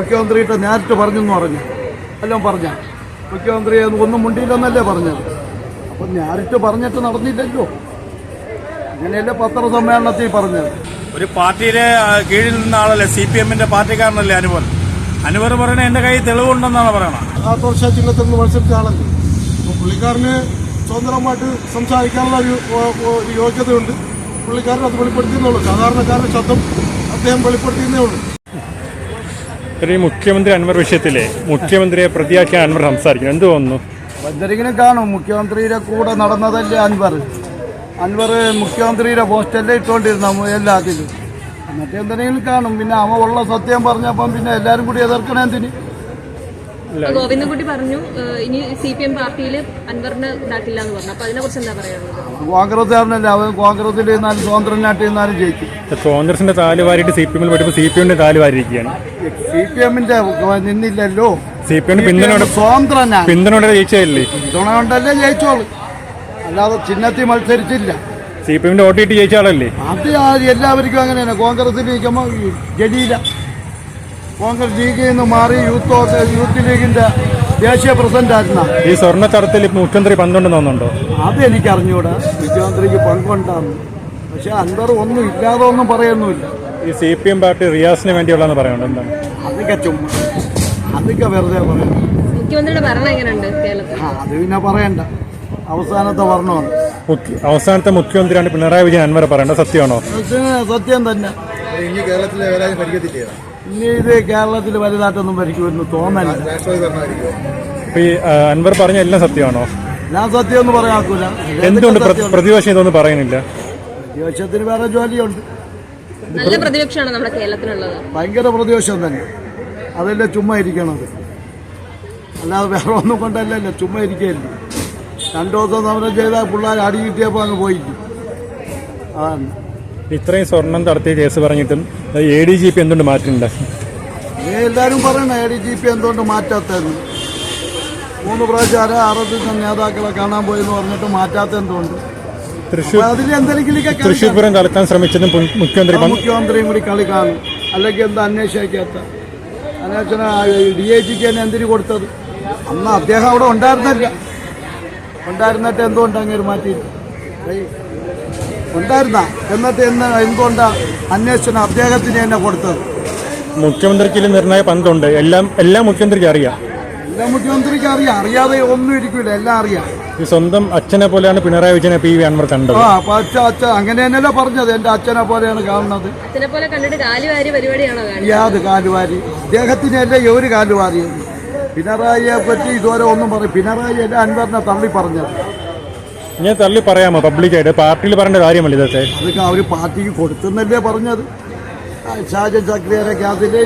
മുഖ്യമന്ത്രിയിട്ട് നേരിട്ട് പറഞ്ഞെന്ന് പറഞ്ഞു. എല്ലാം പറഞ്ഞ മുഖ്യമന്ത്രി ഒന്നും മുണ്ടിയില്ലെന്നല്ലേ പറഞ്ഞത്. അപ്പം നേരിട്ട് പറഞ്ഞിട്ട് നടന്നില്ലല്ലോ. അങ്ങനെയല്ലേ പത്രസമ്മേളനത്തിൽ പറഞ്ഞത്. ഒരു പാർട്ടിയിലെ കീഴിൽ നിന്ന ആളല്ലേ, CPM-ന്റെ പാർട്ടിക്കാരനല്ലേ അനുവർ. അനുവർ പറയണ എന്റെ കയ്യിൽ തെളിവുണ്ടെന്നാണ് പറയണത്. ആത്മരക്ഷാ ചിഹ്നത്തിൽ നിന്ന് മത്സരിച്ച ആളല്ലേ. അപ്പോൾ പുള്ളിക്കാരന് സ്വതന്ത്രമായിട്ട് സംസാരിക്കാനുള്ള ഒരു യോഗ്യതയുണ്ട്. പുള്ളിക്കാരൻ അത് വെളിപ്പെടുത്തിയെന്നുള്ളൂ. സാധാരണക്കാരുടെ ശബ്ദം അദ്ദേഹം വെളിപ്പെടുത്തിയെന്നേ ഉള്ളൂ. ഈ മുഖ്യമന്ത്രി അൻവർ വിഷയത്തിലെ മുഖ്യമന്ത്രിയെ പ്രതിയാക്കിയാണ് അൻവർ സംസാരിക്കുന്നത്. എന്ത് തോന്നുന്നു? എന്തെങ്കിലും കാണും. മുഖ്യമന്ത്രിയുടെ കൂടെ നടന്നതല്ലേ അൻവർ. അൻവർ മുഖ്യമന്ത്രിയുടെ പോസ്റ്റല്ലേ ഇട്ടുകൊണ്ടിരുന്ന എല്ലാത്തിലും. എന്നിട്ട് എന്തെങ്കിലും കാണും. പിന്നെ അവ ഉള്ള സത്യം പറഞ്ഞപ്പം പിന്നെ എല്ലാവരും കൂടി എതിർക്കണേ എന്തിന്? ഗോവിന്ദൻകുട്ടി പറഞ്ഞു ഇനി CPM പാർട്ടിയിൽ അൻവറിനെ ഇതാക്കില്ല എന്ന് പറഞ്ഞു. അപ്പൊ അതിനെ കുറിച്ച് എന്താ പറയാനുള്ളത്? കോൺഗ്രസ്സുകാരനല്ലേ അവൻ. കോൺഗ്രസിൽ ഇരുന്നാലും സ്വതന്ത്രനായിട്ട് ഇരുന്നാലും ജയിക്കും. കോൺഗ്രസിന്റെ താല് വാരിയിട്ട് CPM-ൽ പഠിപ്പ് CPM-ന്റെ താല് വാരിയിരിക്കുകയാണ്. CPM-ന്റെ നിന്നില്ലല്ലോ. CPM പിന്തുണയോടെ ജയിച്ചതല്ലേ? പിന്തുണ കൊണ്ടല്ലേ ജയിച്ചോളൂ. അല്ലാതെ ചിഹ്നത്തിൽ മത്സരിച്ചില്ല. CPM-ന്റെ വോട്ടിട്ട് ജയിച്ച ആളല്ലേ? അത് എല്ലാവർക്കും അങ്ങനെയാണ്. കോൺഗ്രസിൽ ഇരിക്കുമ്പോൾ ജലീല കോൺഗ്രസ് ലീഗിൽ നിന്ന് മാറി യൂത്ത് ലീഗിന്റെ ദേശീയ പ്രസിഡന്റ് ആയിരുന്ന. ഈ സ്വർണ്ണത്തടത്തിൽ മുഖ്യമന്ത്രി പങ്കുണ്ടെന്ന് തോന്നുന്നുണ്ടോ? അത് എനിക്കറിഞ്ഞൂടാ. മുഖ്യമന്ത്രിക്ക് പങ്കുണ്ടാകുന്നു. പക്ഷെ അൻവർ ഒന്നും ഇല്ലാതെ ഒന്നും പറയുന്നില്ല. ഈ CPM പാർട്ടി റിയാസിന് വേണ്ടിയുള്ളതെന്ന് പറയുന്നുണ്ട്. എന്താണ് അതൊക്കെ ചുമ്മാ, അതൊക്കെ വെറുതെ പറയുന്നു. മുഖ്യമന്ത്രിയുടെ ഭരണം എങ്ങനെയുണ്ട് കേരളത്തിൽ? അത് പിന്നെ പറയണ്ട. അവസാനത്തെ ഭരണമാണ്. അവസാനത്തെ മുഖ്യമന്ത്രിയാണ് പിണറായി വിജയൻ അൻവർ പറയേണ്ടത്. സത്യമാണോ? സത്യം തന്നെ. ഇനി കേരളത്തിലെ ഭരിക്കത്തില്ല. ഇനി ഇത് കേരളത്തിൽ വലുതായിട്ടൊന്നും ഭരിക്കുമെന്ന് തോന്നല്ല. ഈ അൻവർ പറഞ്ഞ എല്ലാം സത്യമാണോ? ഞാൻ സത്യം ഒന്നും പറയാക്കൂല. എന്തുകൊണ്ട് പ്രതിപക്ഷം ഇതൊന്നും പറയുന്നില്ല? പ്രതിപക്ഷത്തിന് വേറെ ജോലിയുണ്ട്. നല്ല പ്രതിപക്ഷമാണ് നമ്മുടെ കേരളത്തിലുള്ളത്. ഭയങ്കര പ്രതിപക്ഷം തന്നെ. അതല്ലേ ചുമ്മാ ഇരിക്കണത്. അല്ലാതെ വേറെ ഒന്നും കൊണ്ടല്ലല്ലോ. ചുമ്മാ ഇരിക്കുകയല്ലേ. 2 ദിവസം സമരം ചെയ്താൽ പിള്ളേർ അടി കിട്ടിയപ്പോൾ അങ്ങ് പോയിരിക്കും. അതാണ്. ഇത്രയും സ്വർണം നടത്തിയ കേസ് പറഞ്ഞിട്ടും ADGP എന്തുകൊണ്ട് മാറ്റുന്നുണ്ട്? എല്ലാവരും പറയണ ADGP എന്തുകൊണ്ട് മാറ്റാത്തതെന്ന്. 3 പ്രാവശ്യം അറബ് നേതാക്കളെ കാണാൻ പോയെന്ന് പറഞ്ഞിട്ട് മാറ്റാത്ത എന്തുകൊണ്ട്? തൃശ്ശൂർ പൂരം കളിക്കാൻ ശ്രമിച്ചതും മുഖ്യമന്ത്രിയും കൂടി കളി കാണും. അല്ലെങ്കിൽ എന്താ അന്വേഷിക്കാത്ത? അന്വേഷണ DIGക്ക് തന്നെ എന്തിനു കൊടുത്തത്? അന്ന് അദ്ദേഹം അവിടെ ഉണ്ടായിരുന്നിട്ട് എന്തുകൊണ്ട് അങ്ങനെ മാറ്റി ഉണ്ടായിരുന്ന? എന്നിട്ട് എന്തുകൊണ്ടാ അന്വേഷണം അദ്ദേഹത്തിന് തന്നെ കൊടുത്തത്? മുഖ്യമന്ത്രിക്ക് നിർണായക പങ്കുണ്ട്. എല്ലാം മുഖ്യമന്ത്രിക്ക് അറിയാം. എല്ലാം മുഖ്യമന്ത്രിക്ക് അറിയാം. അറിയാതെ ഒന്നും ഇരിക്കൂല. എല്ലാം അറിയാം. ഈ സ്വന്തം അച്ഛനെ പോലെയാണ് പിണറായി വിജയനെ PV അൻവർ കണ്ടത്. അച്ഛൻ അങ്ങനെ തന്നെയല്ലേ പറഞ്ഞത്. എന്റെ അച്ഛനെ പോലെയാണ് കാണുന്നത്. അച്ഛനെ പോലെ കണ്ടിട്ട് കാലുവാരി പരിപാടിയാണോ? യാത് കാലുവാരി. അദ്ദേഹത്തിനല്ലേ ഒരു കാലുവാരിയത്. പിണറായിയെ പറ്റി ഇതുവരെ ഒന്നും പറയും. പിണറായി അല്ല അൻവറിനെ തള്ളി പറഞ്ഞത്. ഞാൻ തള്ളി പറയാമോ പബ്ലിക്കായിട്ട്? പാർട്ടിയിൽ പറയേണ്ട കാര്യമല്ല ഇതൊക്കെ. അതൊക്കെ അവർ പാർട്ടിക്ക് കൊടുത്തെന്നല്ലേ പറഞ്ഞത്. ഷാജൻ ചക്രിയുടെ കേസിലെ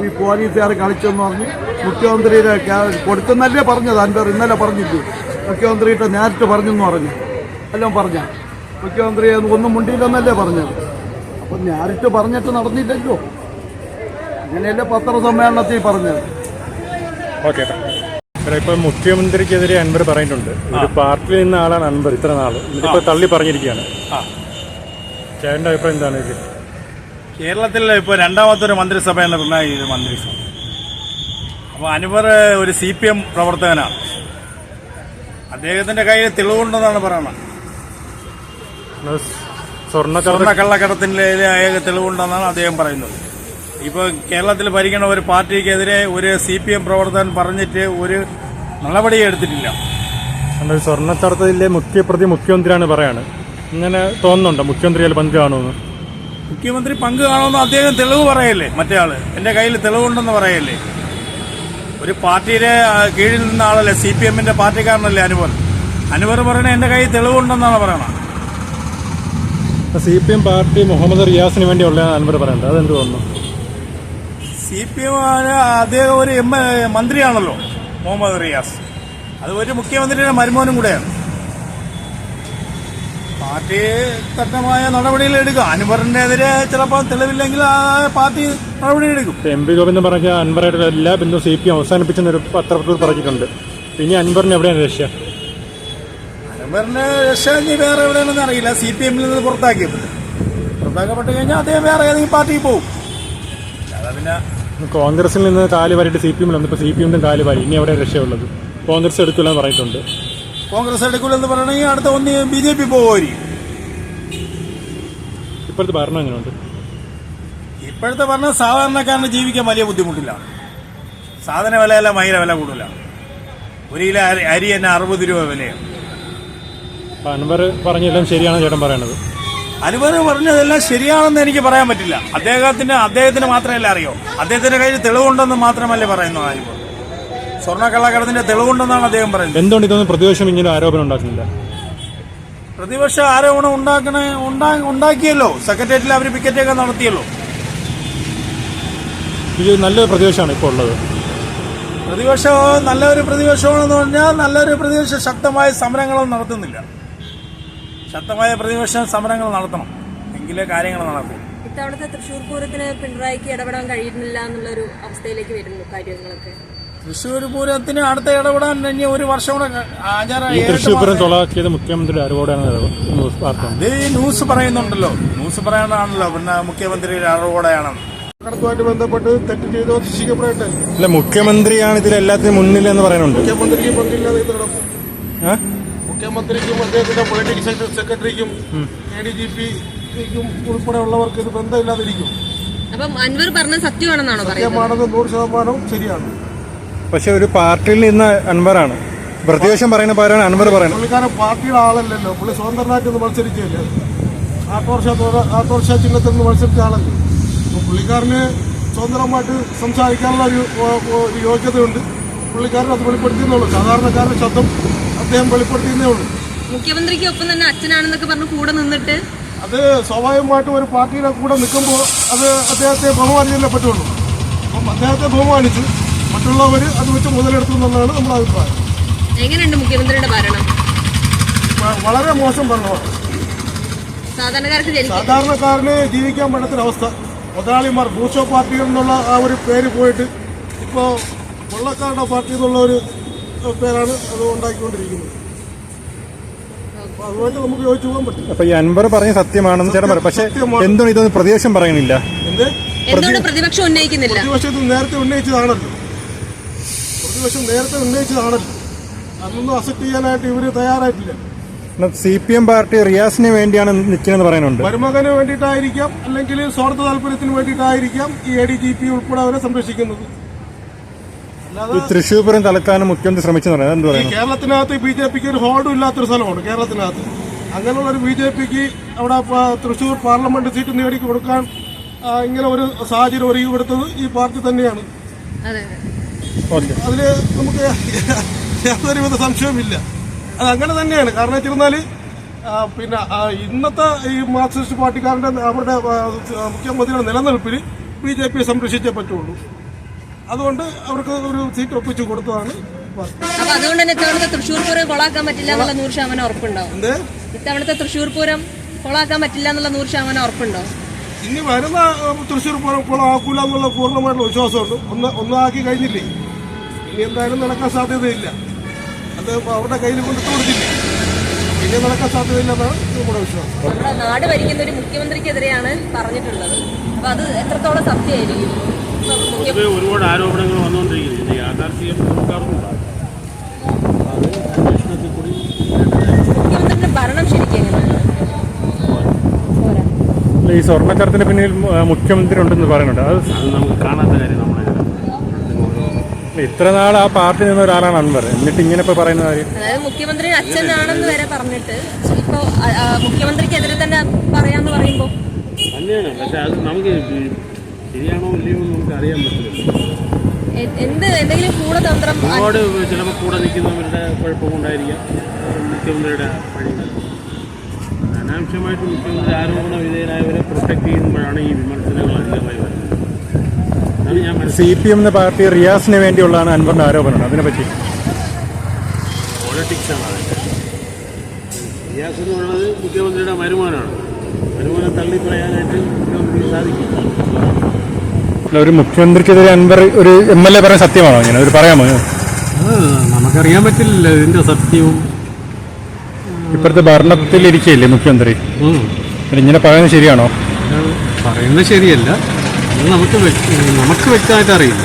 ഈ പോലീസുകാർ കളിച്ചെന്ന് പറഞ്ഞ് മുഖ്യമന്ത്രിയുടെ കൊടുത്തെന്നല്ലേ പറഞ്ഞത്. അൻവർ ഇന്നലെ പറഞ്ഞില്ലേ. മുഖ്യമന്ത്രിയിട്ട് നേരിട്ട് പറഞ്ഞെന്ന് പറഞ്ഞു. എല്ലാം പറഞ്ഞ മുഖ്യമന്ത്രി ഒന്നും മുണ്ടിയില്ലെന്നല്ലേ പറഞ്ഞത്. അപ്പം നേരിട്ട് പറഞ്ഞിട്ട് നടന്നില്ലല്ലോ. അങ്ങനെയല്ലേ പത്രസമ്മേളനത്തിൽ പറഞ്ഞത്. ഓക്കെ. ഇപ്പൊ മുഖ്യമന്ത്രിക്കെതിരെ അൻവർ പറയുന്നുണ്ട്. ഒരു പാർട്ടിയിൽ നിന്ന ആളാണ് അൻവർ ഇത്ര നാള്. ഇതിപ്പോ തള്ളി പറഞ്ഞിരിക്കുകയാണ്. ചേട്ടൻ്റെ അഭിപ്രായം എന്താണ് ഇത്? കേരളത്തിൽ ഇപ്പോൾ രണ്ടാമത്തൊരു മന്ത്രിസഭയാണ് പിണറായി മന്ത്രിസഭ. അപ്പോൾ അൻവർ ഒരു CPM പ്രവർത്തകനാണ്. അദ്ദേഹത്തിന്റെ കയ്യിൽ തെളിവുണ്ടെന്നാണ് പറയുന്നത്. സ്വർണ്ണക്കള്ളക്കടത്തിന്റെ തെളിവുണ്ടെന്നാണ് അദ്ദേഹം പറയുന്നത്. ഇപ്പോൾ കേരളത്തിൽ ഭരിക്കുന്ന ഒരു പാർട്ടിക്കെതിരെ ഒരു CPM പ്രവർത്തകൻ പറഞ്ഞിട്ട് ഒരു നടപടി എടുത്തിട്ടില്ല. സ്വർണ്ണക്കടത്തിലെ മുഖ്യപ്രതി മുഖ്യമന്ത്രിയാണ് പറയാണ്. ഇങ്ങനെ തോന്നുന്നുണ്ടോ മുഖ്യമന്ത്രി പങ്ക് കാണുമെന്ന്? മുഖ്യമന്ത്രി പങ്ക് കാണുമെന്ന് അദ്ദേഹം തെളിവ് പറയല്ലേ. മറ്റേ ആള് എന്റെ കയ്യിൽ തെളിവുണ്ടെന്ന് പറയല്ലേ. ഒരു പാർട്ടിയിലെ കീഴിൽ നിന്ന ആളല്ലേ, CPM-ന്റെ പാർട്ടിക്കാരനല്ലേ അനുവർ. അനുവർ പറയണ എന്റെ കയ്യിൽ തെളിവുണ്ടെന്നാണ് പറയണത്. CPM പാർട്ടി മുഹമ്മദ് റിയാസിന് വേണ്ടിയുള്ള അൻവർ പറയണ്ടത്. അതെന്ത് തോന്നുന്നു? CPM അദ്ദേഹം ഒരു മന്ത്രിയാണല്ലോ മുഹമ്മദ് റിയാസ്. അത് ഒരു മുഖ്യമന്ത്രിയുടെ മരുമോനും കൂടെയാണ്. പാർട്ടി തട്ടമായ നടപടികൾ എടുക്കുക. അൻവറിനെതിരെ ചിലപ്പോൾ തെളിവില്ലെങ്കിൽ പാർട്ടി നടപടിയെടുക്കും. MP ഗോവിന്ദൻ പറഞ്ഞ അൻവറായിട്ട് എല്ലാ ബന്ധവും CPM അവസാനിപ്പിച്ചെന്നൊരു പത്രത്തിൽ പറഞ്ഞിട്ടുണ്ട്. ഇനി അൻവറിന് എവിടെയാണ് രക്ഷ? അൻവറിന് രക്ഷ ഇനി വേറെ എവിടെയാണെന്ന് അറിയില്ല. CPM-ൽ നിന്ന് പുറത്താക്കപ്പെട്ട് കഴിഞ്ഞാൽ അദ്ദേഹം വേറെ ഏതെങ്കിലും പാർട്ടിക്ക് പോകും. അല്ലാതെ പിന്നെ കോൺഗ്രസിൽ നിന്ന് കാല് വാരിയിട്ട് CPM വന്നപ്പോൾ CPM കാല് വാരി. ഇനി എവിടെ രക്ഷയുള്ളത്? കോൺഗ്രസ് എടുക്കില്ല എന്ന് പറഞ്ഞിട്ടുണ്ട്. കോൺഗ്രസ് എടുക്കില്ലെന്ന് പറയണമെങ്കിൽ അടുത്ത ഒന്ന് BJP പോകുമായിരിക്കും. ഇപ്പോഴത്തെ ഭരണം എങ്ങനെയുണ്ട്? ഇപ്പോഴത്തെ ഭരണം സാധാരണക്കാരന് ജീവിക്കാൻ വലിയ ബുദ്ധിമുട്ടില്ല. സാധന വിലയല്ല, മൈര വില കൂടുതലാണ്. 1 കിലോ അരി തന്നെ 60 രൂപ വിലയാണ്. അപ്പോൾ അൻവർ പറഞ്ഞെല്ലാം ശരിയാണെന്ന് ചേട്ടൻ പറയണത്? അൻവർ പറഞ്ഞതെല്ലാം ശരിയാണെന്ന് എനിക്ക് പറയാൻ പറ്റില്ല. അദ്ദേഹത്തിന് മാത്രമല്ല അറിയോ. അദ്ദേഹത്തിന്റെ കയ്യിൽ തെളിവുണ്ടെന്ന് മാത്രമല്ലേ പറയുന്നു. അൻവർ സ്വർണ്ണക്കള്ളക്കടത്തിന്റെ തെളിവുണ്ടെന്നാണ് അദ്ദേഹം പറയുന്നത്. എന്തുകൊണ്ട് ഇതൊന്നും പ്രതിപക്ഷം ഇങ്ങനെ ആരോപണം ഉണ്ടാക്കുന്നില്ല? പ്രതിപക്ഷ ആരോപണം ഉണ്ടാക്കിയല്ലോ. സെക്രട്ടേറിയറ്റിൽ അവർ പിക്കറ്റൊക്കെ നടത്തിയല്ലോ. ഇത് നല്ലൊരു പ്രതിപക്ഷമാണ് ഇപ്പോൾ ഉള്ളത്. പ്രതിപക്ഷം നല്ലൊരു പ്രതിപക്ഷമാണെന്ന് പറഞ്ഞാൽ നല്ലൊരു പ്രതിപക്ഷം ശക്തമായ സമരങ്ങളും നടത്തുന്നില്ല. ശക്തമായ പ്രതിപക്ഷ സമരങ്ങൾ നടത്തണം, എങ്കിലേ കാര്യങ്ങൾ നടക്കും. ഇത്തവണത്തെ തൃശ്ശൂർ പൂരത്തിന് പിണറായിക്ക് ഇടപെടാൻ കഴിയുന്നില്ല എന്നുള്ളൊരു അവസ്ഥയിലേക്ക് വരുന്നു കാര്യങ്ങളൊക്കെ. തൃശ്ശൂർ പൂരത്തിന് അടുത്ത ഇടപെടാൻ ഇനി 1 വർഷം കൂടെ ഈ തൃശ്ശൂർ പൂരം തൊളാക്കിയത് മുഖ്യമന്ത്രിയുടെ അറിവോടെയാണ് അത് ന്യൂസ് പറയുന്നുണ്ടല്ലോ. ന്യൂസ് പറയാനാണല്ലോ പിന്നെ മുഖ്യമന്ത്രിയുടെ അറിവോടെയാണെന്ന്. കടത്തുമായിട്ട് ബന്ധപ്പെട്ട് തെറ്റ് ചെയ്തോ ശിക്ഷിക്കപ്പെടട്ടെ. അല്ല, മുഖ്യമന്ത്രിയാണ് ഇതിലെല്ലാത്തിനും മുന്നിലെന്ന് പറയുന്നുണ്ട്. മുഖ്യമന്ത്രിക്ക് പങ്കില്ലാതെ ഇത് നടക്കും. മുഖ്യമന്ത്രിക്കും അദ്ദേഹത്തിന്റെ പൊളിറ്റിക്സ് സെക്രട്ടറിക്കും ADGPക്കും ഉൾപ്പെടെ ഉള്ളവർക്ക് ഇത് ബന്ധമില്ലാതിരിക്കും. അപ്പം അൻവർ പറഞ്ഞ സത്യമാണെന്നാണോ പറയുന്നത്? സത്യമാണെന്ന് 100% ശരിയാണ്. പക്ഷെ ഒരു പാർട്ടിയിൽ നിന്ന് അൻവറാണ് പ്രതിപക്ഷം പറയുന്ന പകരമാണ് അൻവർ പറയുന്നത്. പുള്ളിക്കാരൻ പാർട്ടിയുടെ ആളല്ലല്ലോ. പുള്ളി സ്വതന്ത്രനായിട്ടൊന്ന് മത്സരിച്ചില്ലേ. ആട്ടോർഷ ചിഹ്നത്തിൽ നിന്ന് മത്സരിച്ച ആളല്ലേ. അപ്പോൾ പുള്ളിക്കാരന് സ്വതന്ത്രമായിട്ട് സംസാരിക്കാനുള്ള ഒരു യോഗ്യതയുണ്ട്. പുള്ളിക്കാരൻ അത് വെളിപ്പെടുത്തിയെന്നുള്ളൂ. സാധാരണക്കാരുടെ ശബ്ദം അദ്ദേഹം വെളിപ്പെടുത്തിയെന്നേ ഉള്ളൂ. മുഖ്യമന്ത്രിക്ക് ഒപ്പം തന്നെ അച്ഛനാണെന്നൊക്കെ പറഞ്ഞ് കൂടെ നിന്നിട്ട് അത് സ്വാഭാവികമായിട്ടും ഒരു പാർട്ടിയുടെ കൂടെ നിൽക്കുമ്പോൾ അത് അദ്ദേഹത്തെ ബഹുമാനിച്ചല്ലേ പറ്റുള്ളൂ. അപ്പം അദ്ദേഹത്തെ ബഹുമാനിച്ച് മറ്റുള്ളവർ അത് വെച്ച് മുതലെടുത്തു എന്നുള്ളതാണ് നമ്മുടെ അഭിപ്രായം. എങ്ങനെയുണ്ട് മുഖ്യമന്ത്രിയുടെ ഭരണം? വളരെ മോശം ഭരണമാണ്. സാധാരണക്കാരന് ജീവിക്കാൻ പറ്റാത്തൊരവസ്ഥ. മുതലാളിമാർ ബൂർഷോ പാർട്ടി എന്നുള്ള ആ ഒരു പേര് പോയിട്ട് ഇപ്പോൾ കൊള്ളക്കാരുടെ പാർട്ടി എന്നുള്ള ഒരു പേരാണ് അത് ഉണ്ടാക്കിക്കൊണ്ടിരിക്കുന്നത്. അതുമായിട്ട് നമുക്ക് യോജിച്ചു പോകാൻ പറ്റില്ല. അപ്പൊ ഈ അൻവർ പറഞ്ഞ സത്യമാണെന്ന് ചേട്ടൻ പറയും. പക്ഷെ എന്തുകൊണ്ട് ഇതൊന്നും പ്രതിപക്ഷം പറയുന്നില്ല? പ്രതിപക്ഷം ഉന്നയിക്കുന്നില്ല? പ്രതിപക്ഷം ഇത് നേരത്തെ ഉന്നയിച്ചതാണല്ലോ. അതൊന്നും അക്സെപ്റ്റ് ചെയ്യാനായിട്ട് ഇവര് തയ്യാറായിട്ടില്ല. CPM പാർട്ടി റിയാസിന് വേണ്ടിയാണ് നിൽക്കുന്നതെന്ന് പറയുന്നുണ്ട്. മരുമകന് വേണ്ടിയിട്ടായിരിക്കാം, അല്ലെങ്കിൽ സ്വാർത്ഥ താല്പര്യത്തിന് വേണ്ടിയിട്ടായിരിക്കാം ഈ ADGP ഉൾപ്പെടെ അവരെ സംരക്ഷിക്കുന്നത്. തൃശ്ശൂർ പൂരം തലക്കാനും മുഖ്യമന്ത്രി ശ്രമിച്ചെന്ന് പറയുന്നത് എന്ത് പറയുന്നത്? കേരളത്തിനകത്ത് BJPക്ക് ഒരു ഹോൾഡും ഇല്ലാത്തൊരു സ്ഥലമാണ് കേരളത്തിനകത്ത്. അങ്ങനെയുള്ള ഒരു BJPക്ക് അവിടെ തൃശ്ശൂർ പാർലമെന്റ് സീറ്റ് നേടി കൊടുക്കാൻ ഇങ്ങനെ ഒരു സാഹചര്യം ഒരുക്കി കൊടുത്തത് ഈ പാർട്ടി തന്നെയാണ്. അതില് നമുക്ക് യാതൊരുവിധ സംശയവുമില്ല. അത് അങ്ങനെ തന്നെയാണ്. കാരണം വെച്ചിരുന്നാൽ പിന്നെ ഇന്നത്തെ ഈ മാർക്സിസ്റ്റ് പാർട്ടിക്കാരുടെ അവരുടെ മുഖ്യമന്ത്രിയുടെ നിലനിൽപ്പിന് BJPയെ സംരക്ഷിച്ചേ പറ്റുള്ളൂ. അതുകൊണ്ട് അവർക്ക് ഒരു സീറ്റ് ഒപ്പിച്ചു കൊടുത്തതാണ്. അതുകൊണ്ട് തന്നെ ഇത്തവണത്തെ തൃശ്ശൂർ പൂരം കൊളാക്കാൻ പറ്റില്ല എന്നുള്ള 100% ഉറപ്പുണ്ടാവും. ഇത്തവണത്തെ തൃശ്ശൂർ പൂരം കൊളാക്കാൻ പറ്റില്ല എന്നുള്ള 100% ഉറപ്പുണ്ടാവും. ഇനി വരുന്ന തൃശ്ശൂർ പൂരം കൊളാക്കൂല എന്നുള്ള പൂർണ്ണമായിട്ടുള്ള വിശ്വാസമുണ്ട്. ഒന്നാക്കി കഴിഞ്ഞില്ലേ, ഇനി എന്തായാലും നടക്കാൻ സാധ്യതയില്ല. അത് അവരുടെ കയ്യിൽ കൊണ്ടിട്ട് കൊടുത്തില്ല, ഇനി നടക്കാൻ സാധ്യതയില്ലെന്നാണ് നമ്മുടെ വിശ്വാസം. നമ്മുടെ നാട് ഭരിക്കുന്ന ഒരു മുഖ്യമന്ത്രിക്കെതിരെയാണ് പറഞ്ഞിട്ടുള്ളത്. അപ്പൊ അത് എത്രത്തോളം സത്യമായിരിക്കും? ഒരുപാട് ആരോപണങ്ങൾ വന്നുകൊണ്ടിരിക്കുന്നത് യാഥാർത്ഥ്യം മുഖ്യമന്ത്രിയുടെ ഭരണം ശരിക്കും ഈ സ്വർണ്ണക്കടത്തിന് പിന്നിൽ മുഖ്യമന്ത്രി ഉണ്ടെന്ന് പറയുന്നുണ്ട്. അത് നമുക്ക് കാണാത്ത കാര്യം. നമ്മുടെ ഇത്ര നാൾ ആ പാർട്ടി നിന്ന ഒരാളാണ് അൻവർ, എന്നിട്ട് ഇങ്ങനെ ഇപ്പൊ പറയുന്ന കാര്യം. അതായത് മുഖ്യമന്ത്രി അച്ഛനാണെന്ന് വരെ പറഞ്ഞിട്ട് ഇപ്പൊ മുഖ്യമന്ത്രിക്കെതിരെ തന്നെ പറയാന്ന് പറയുമ്പോ തന്നെയാണ്. പക്ഷെ അത് നമുക്ക് ശരിയാണോ ഇല്ലയോ എന്ന് നമുക്ക് അറിയാൻ പറ്റില്ല. എന്തെങ്കിലും കൂടതന്ത്രം ഒരുപാട് ചിലപ്പോൾ കൂടെ നിൽക്കുന്നവരുടെ കുഴപ്പം കൊണ്ടായിരിക്കാം മുഖ്യമന്ത്രിയുടെ പണികൾ. അനാവശ്യമായിട്ട് മുഖ്യമന്ത്രി ആരോപണ വിധേയരായവരെ പ്രൊട്ടക്ട് ചെയ്യുമ്പോഴാണ് ഈ വിമർശനങ്ങൾ അധികമായി വരുന്നത്. അതാണ് ഞാൻ CPM എന്ന പാർട്ടി റിയാസിന് വേണ്ടിയുള്ളതാണ് അൻവറിന്റെ ആരോപണം. അതിനെപ്പറ്റി പോളിറ്റിക്സാണ് അതിൻ്റെ. റിയാസ് എന്ന് പറയുന്നത് മുഖ്യമന്ത്രിയുടെ വരുമാനമാണ്. വരുമാനം തള്ളി പറയാനായിട്ട് മുഖ്യമന്ത്രിക്ക് സാധിക്കില്ല. ഒരു മുഖ്യമന്ത്രിക്കെതിരെ അൻവർ ഒരു MLA പറയാൻ സത്യമാണോ? ഇങ്ങനെ ഒരു പറയാമോ? നമുക്കറിയാൻ പറ്റില്ല ഇതിന്റെ സത്യവും. ഇപ്പോഴത്തെ ഭരണത്തിലിരിക്കുകയല്ലേ മുഖ്യമന്ത്രി, ഇങ്ങനെ പറയുന്നത് ശരിയാണോ? പറയുന്നത് ശരിയല്ല. അത് നമുക്ക് വ്യക്തമായിട്ട് അറിയില്ല.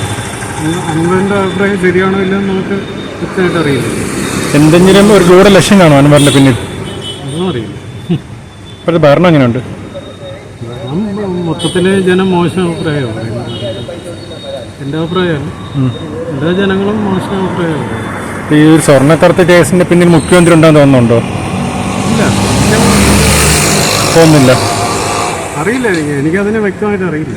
അൻവറിൻ്റെ അഭിപ്രായം ശരിയാണോ ഇല്ലെന്ന് നമുക്ക് വ്യക്തമായിട്ട് അറിയില്ല. എന്തെങ്കിലും ഒരു ഗൂഢ ലക്ഷ്യം കാണോ അൻവറിന്റെ പിന്നിൽ? ഒന്നും അറിയില്ല. ഇപ്പോഴത്തെ ഭരണം എങ്ങനെയുണ്ട്? മൊത്തത്തിൽ ജനം മോശം അഭിപ്രായമാണ് പറയുന്നത്. എൻ്റെ അഭിപ്രായമാണ്. എല്ലാ ജനങ്ങളും മോശം അഭിപ്രായമാണ്. ഈ ഒരു സ്വർണ്ണക്കടത്ത് കേസിന്റെ പിന്നിൽ മുഖ്യമന്ത്രി ഉണ്ടാകുന്ന തോന്നുന്നുണ്ടോ? ഇല്ല, തോന്നുന്നില്ല. അറിയില്ല. എനിക്കതിനെ വ്യക്തമായിട്ട് അറിയില്ല.